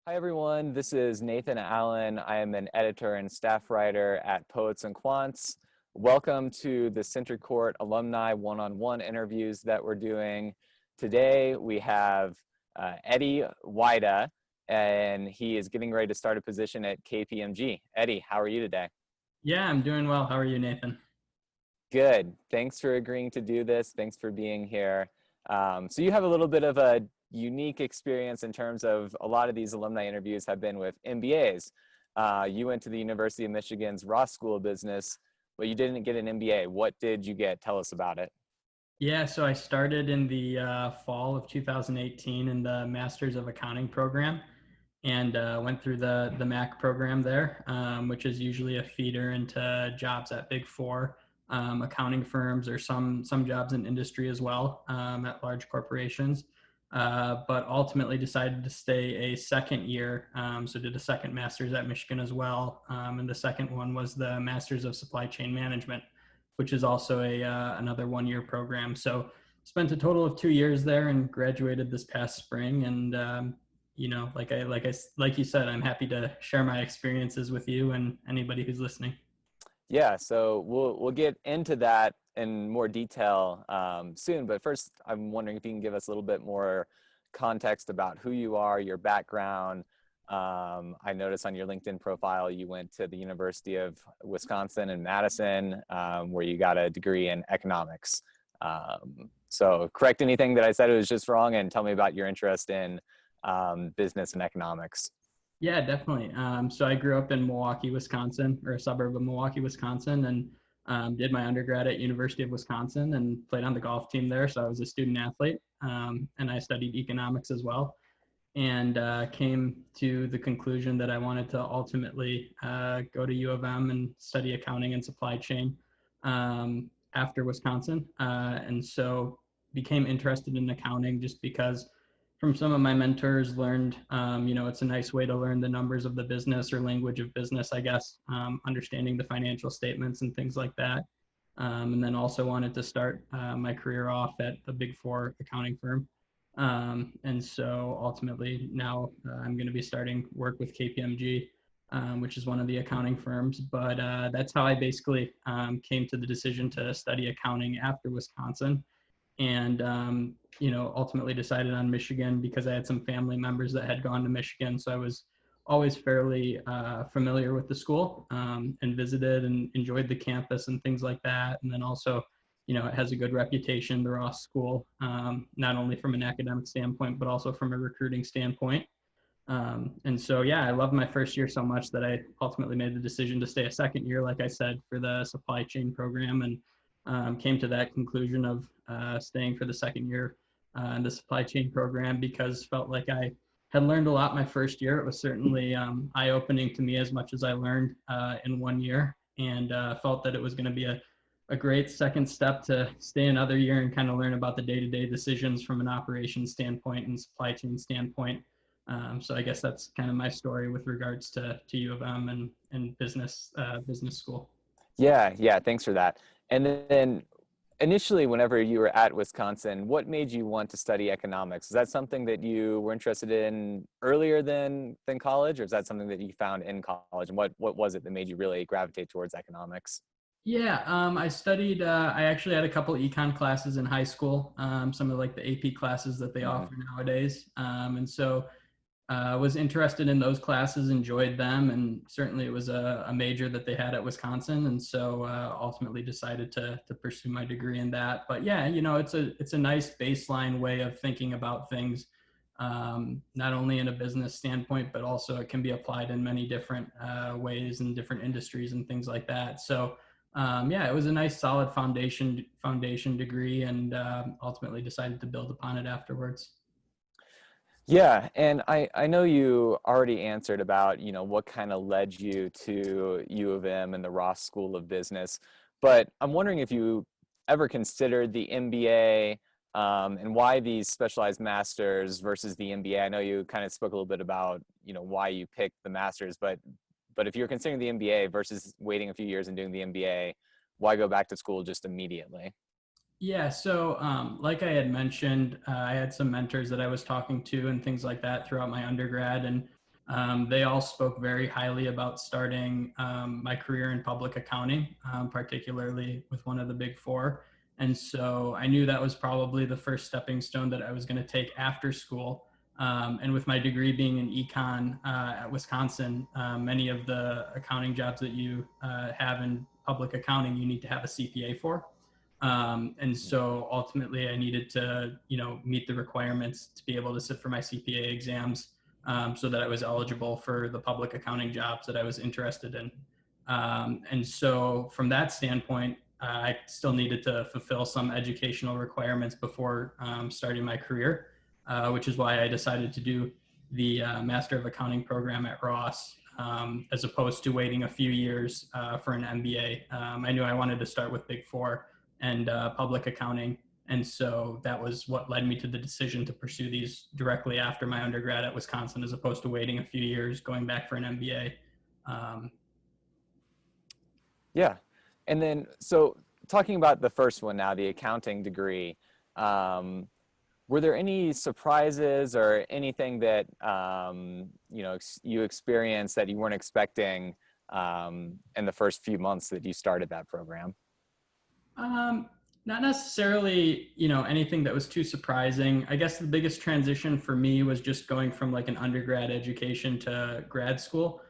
Hi, everyone. This is Nathan Allen. I am an editor and staff writer at Poets and Quants. Welcome to the CentreCourt alumni one-on-one interviews that we're doing. Today, we have Eddie Wajda, and he is getting ready to start a position at KPMG. Eddie, how are you today? Yeah, I'm doing well. How are you, Nathan? Good. Thanks for agreeing to do this. Thanks for being here. So you have a little bit of a unique experience in terms of a lot of these alumni interviews have been with MBAs. You went to the University of Michigan's Ross School of Business, but you didn't get an MBA. What did you get? Tell us about it. Yeah, so I started in the fall of 2018 in the Masters of Accounting program and went through the MAC program there, which is usually a feeder into jobs at Big Four accounting firms or some jobs in industry as well at large corporations. But ultimately decided to stay a second year, so did a second master's at Michigan as well, and the second one was the Masters of Supply Chain Management, which is also a another 1 year program. So spent a total of 2 years there and graduated this past spring. And like you said, I'm happy to share my experiences with you and anybody who's listening. Yeah, so we'll get into that in more detail soon. But first, I'm wondering if you can give us a little bit more context about who you are, your background. I noticed on your LinkedIn profile you went to the University of Wisconsin in Madison, where you got a degree in economics. So correct anything that I said was just wrong, and tell me about your interest in business and economics. Yeah, definitely. So I grew up in Milwaukee, Wisconsin, or a suburb of Milwaukee, Wisconsin, and did my undergrad at University of Wisconsin and played on the golf team there. So I was a student athlete, and I studied economics as well, and came to the conclusion that I wanted to ultimately go to U of M and study accounting and supply chain after Wisconsin. And so became interested in accounting just because from some of my mentors learned, it's a nice way to learn the numbers of the business or language of business, I guess, understanding the financial statements and things like that. And then also wanted to start my career off at the Big Four accounting firm. And so ultimately now I'm going to be starting work with KPMG, which is one of the accounting firms. But that's how I basically came to the decision to study accounting after Wisconsin. And ultimately decided on Michigan because I had some family members that had gone to Michigan. So I was always fairly familiar with the school and visited and enjoyed the campus and things like that. And then also, it has a good reputation, the Ross School, not only from an academic standpoint, but also from a recruiting standpoint. And so, yeah, I loved my first year so much that I ultimately made the decision to stay a second year, like I said, for the supply chain program, and came to that conclusion of staying for the second year in the supply chain program because felt like I had learned a lot my first year. It was certainly eye-opening to me as much as I learned in 1 year, and felt that it was going to be a great second step to stay another year and kind of learn about the day-to-day decisions from an operations standpoint and supply chain standpoint. So I guess that's kind of my story with regards to U of M and business school. Yeah, thanks for that. And then initially, whenever you were at Wisconsin, what made you want to study economics? Is that something that you were interested in earlier than college, or is that something that you found in college? And what was it that made you really gravitate towards economics? Yeah, I studied. I actually had a couple econ classes in high school. Some of like the AP classes that they Hmm. offer nowadays, and so was interested in those classes, enjoyed them, and certainly it was a major that they had at Wisconsin, and so ultimately decided to pursue my degree in that. But yeah, it's a nice baseline way of thinking about things, not only in a business standpoint, but also it can be applied in many different ways in different industries and things like that. So yeah, it was a nice solid foundation degree, and ultimately decided to build upon it afterwards. Yeah, and I know you already answered about, what kind of led you to U of M and the Ross School of Business, but I'm wondering if you ever considered the MBA, and why these specialized masters versus the MBA. I know you kind of spoke a little bit about, why you picked the masters, but if you're considering the MBA versus waiting a few years and doing the MBA, why go back to school just immediately? Yeah, so like I had mentioned, I had some mentors that I was talking to and things like that throughout my undergrad, and They all spoke very highly about starting my career in public accounting, particularly with one of the big four. And so I knew that was probably the first stepping stone that I was going to take after school. And with my degree being in econ at Wisconsin, many of the accounting jobs that you have in public accounting, you need to have a CPA for. And so ultimately, I needed to, meet the requirements to be able to sit for my CPA exams, so that I was eligible for the public accounting jobs that I was interested in. And so, from that standpoint, I still needed to fulfill some educational requirements before starting my career, which is why I decided to do the Master of Accounting program at Ross, as opposed to waiting a few years for an MBA. I knew I wanted to start with Big Four and public accounting. And so that was what led me to the decision to pursue these directly after my undergrad at Wisconsin, as opposed to waiting a few years, going back for an MBA. Yeah. And then, so talking about the first one now, the accounting degree, were there any surprises or anything that, you experienced that you weren't expecting in the first few months that you started that program? Um, Not necessarily, anything that was too surprising. I guess the biggest transition for me was just going from like an undergrad education to grad school.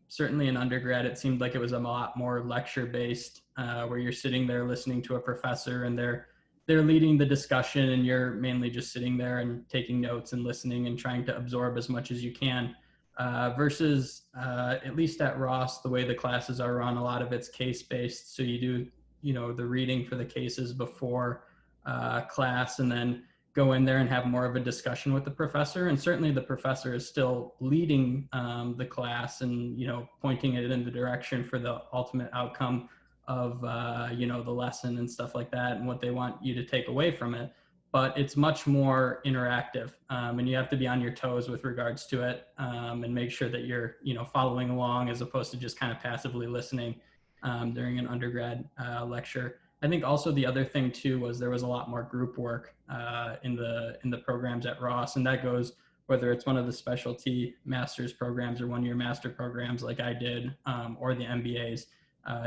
Certainly in undergrad, it seemed like it was a lot more lecture based, where you're sitting there listening to a professor and they're leading the discussion and you're mainly just sitting there and taking notes and listening and trying to absorb as much as you can. Versus, at least at Ross, the way the classes are run, a lot of it's case based. So you do, the reading for the cases before class, and then go in there and have more of a discussion with the professor. And certainly the professor is still leading the class and, pointing it in the direction for the ultimate outcome of, the lesson and stuff like that, and what they want you to take away from it. But it's much more interactive, and you have to be on your toes with regards to it, and make sure that you're, following along, as opposed to just kind of passively listening during an undergrad lecture. I think also the other thing too was there was a lot more group work in the programs at Ross, and that goes whether it's one of the specialty master's programs or one-year master programs like I did, or the MBAs.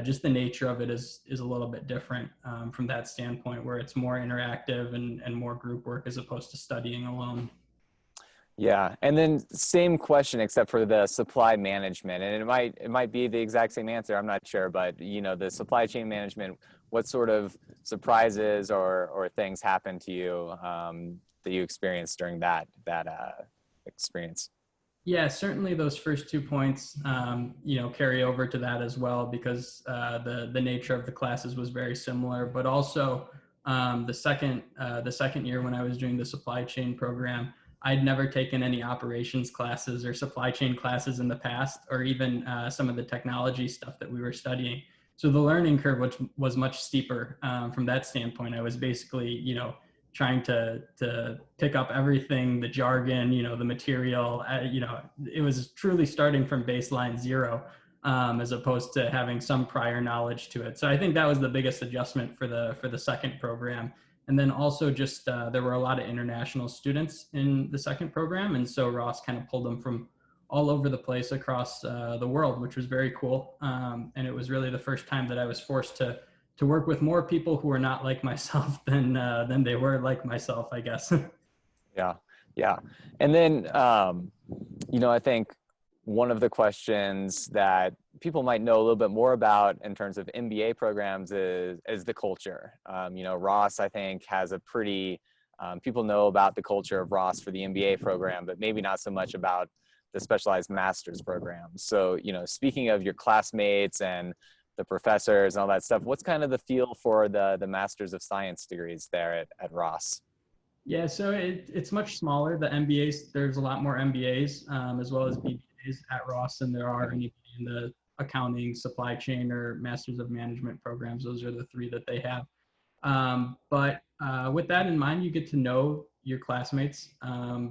Just the nature of it is a little bit different from that standpoint, where it's more interactive and more group work as opposed to studying alone. Yeah, and then same question except for the supply management, and it might be the exact same answer. I'm not sure, but the supply chain management. What sort of surprises or things happened to you that you experienced during that experience? Yeah, certainly those first 2 points, carry over to that as well, because the nature of the classes was very similar. But also, the second year when I was doing the supply chain program, I'd never taken any operations classes or supply chain classes in the past, or even some of the technology stuff that we were studying. So the learning curve, which was much steeper from that standpoint, I was basically, trying to pick up everything, the jargon, the material, it was truly starting from baseline zero, as opposed to having some prior knowledge to it. So I think that was the biggest adjustment for the second program. And then also just there were a lot of international students in the second program. And so Ross kind of pulled them from all over the place across the world, which was very cool. And it was really the first time that I was forced to work with more people who are not like myself than they were like myself, I guess. Yeah, yeah. And then, I think one of the questions that people might know a little bit more about in terms of MBA programs is the culture. Ross, I think, has a pretty, people know about the culture of Ross for the MBA program, but maybe not so much about the specialized master's program. So, speaking of your classmates and the professors and all that stuff, what's kind of the feel for the Masters of Science degrees there at Ross? Yeah, so it's much smaller. The MBAs, there's a lot more MBAs, as well as BBAs at Ross than there are anybody in the accounting, supply chain, or Masters of Management programs. Those are the three that they have. But with that in mind, you get to know your classmates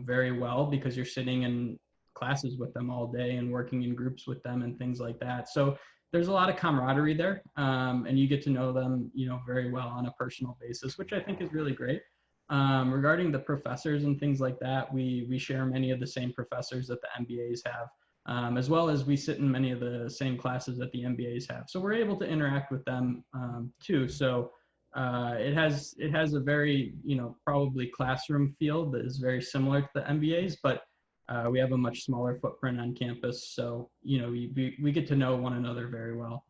very well, because you're sitting in classes with them all day and working in groups with them and things like that. So there's a lot of camaraderie there, and you get to know them, very well on a personal basis, which I think is really great. Regarding the professors and things like that, we share many of the same professors that the MBAs have, as well as we sit in many of the same classes that the MBAs have. So we're able to interact with them too. So it has a very, probably classroom feel that is very similar to the MBAs, but we have a much smaller footprint on campus. So we get to know one another very well,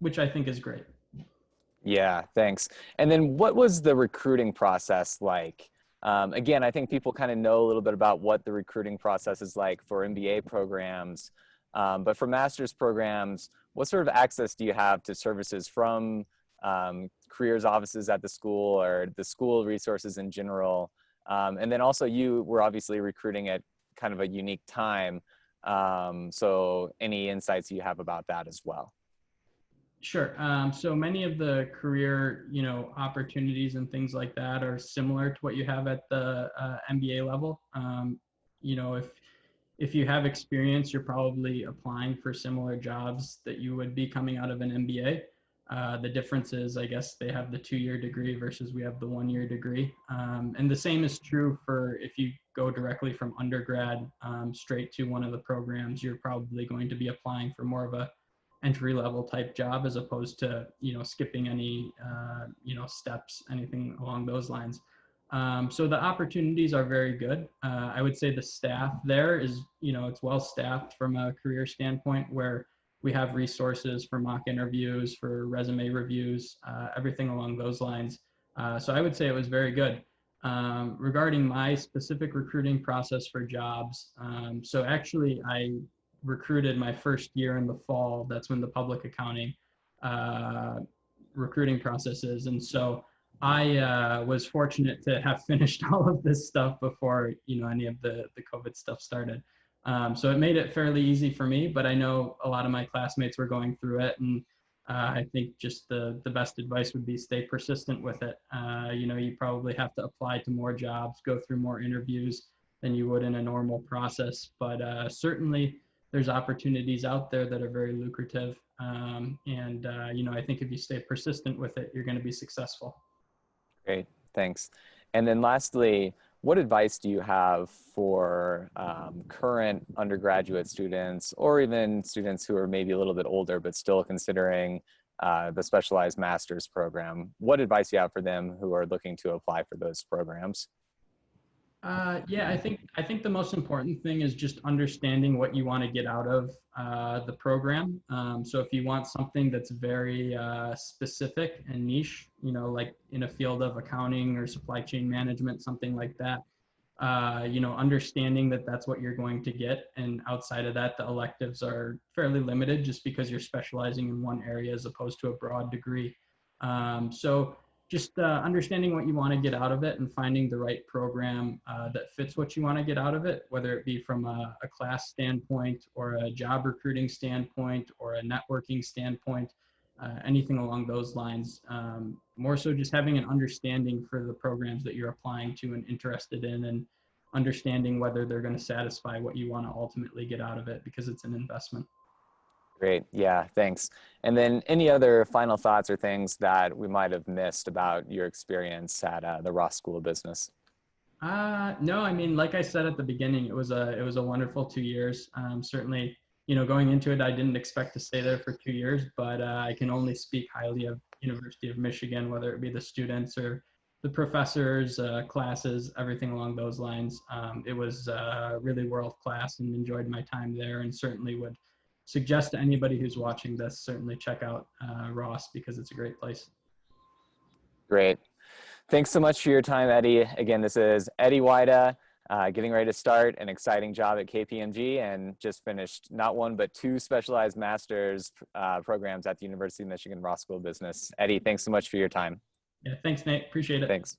which I think is great. Yeah, thanks. And then what was the recruiting process like? Again, I think people kind of know a little bit about what the recruiting process is like for MBA programs, but for master's programs, what sort of access do you have to services from careers offices at the school or the school resources in general? And then also you were obviously recruiting at kind of a unique time. So any insights you have about that as well? Sure. So many of the career, opportunities and things like that are similar to what you have at the MBA level. If you have experience, you're probably applying for similar jobs that you would be coming out of an MBA. The difference is, I guess, they have the 2-year degree versus we have the 1-year degree. And the same is true for if you go directly from undergrad straight to one of the programs, you're probably going to be applying for more of a entry level type job as opposed to skipping any steps, anything along those lines. So the opportunities are very good. I would say the staff there is, it's well staffed from a career standpoint, where we have resources for mock interviews, for resume reviews, everything along those lines. So I would say it was very good. Regarding my specific recruiting process for jobs, so actually I recruited my first year in the fall. That's when the public accounting uh, recruiting process is. And so I was fortunate to have finished all of this stuff before any of the COVID stuff started. So it made it fairly easy for me, but I know a lot of my classmates were going through it, and I think just the best advice would be stay persistent with it. You probably have to apply to more jobs, go through more interviews than you would in a normal process, but certainly there's opportunities out there that are very lucrative. I think if you stay persistent with it, you're going to be successful. Great, thanks. And then lastly, what advice do you have for current undergraduate students or even students who are maybe a little bit older but still considering the specialized master's program? What advice do you have for them who are looking to apply for those programs? Yeah, I think the most important thing is just understanding what you want to get out of the program. So if you want something that's very specific and niche, like in a field of accounting or supply chain management, something like that, understanding that that's what you're going to get, and outside of that, the electives are fairly limited just because you're specializing in one area as opposed to a broad degree. So just understanding what you want to get out of it and finding the right program that fits what you want to get out of it, whether it be from a class standpoint or a job recruiting standpoint or a networking standpoint, anything along those lines. More so just having an understanding for the programs that you're applying to and interested in, and understanding whether they're going to satisfy what you want to ultimately get out of it, because it's an investment. Great. Yeah, thanks. And then any other final thoughts or things that we might have missed about your experience at the Ross School of Business? No, I mean, like I said at the beginning, it was a wonderful 2 years. Certainly, going into it, I didn't expect to stay there for 2 years, but I can only speak highly of University of Michigan, whether it be the students or the professors, classes, everything along those lines. It was really world class, and enjoyed my time there, and certainly would suggest to anybody who's watching this, certainly check out Ross, because it's a great place. Great. Thanks so much for your time, Eddie. Again, this is Eddie Wajda, getting ready to start an exciting job at KPMG and just finished not one, but two specialized master's programs at the University of Michigan Ross School of Business. Eddie, thanks so much for your time. Yeah, thanks, Nate. Appreciate it. Thanks.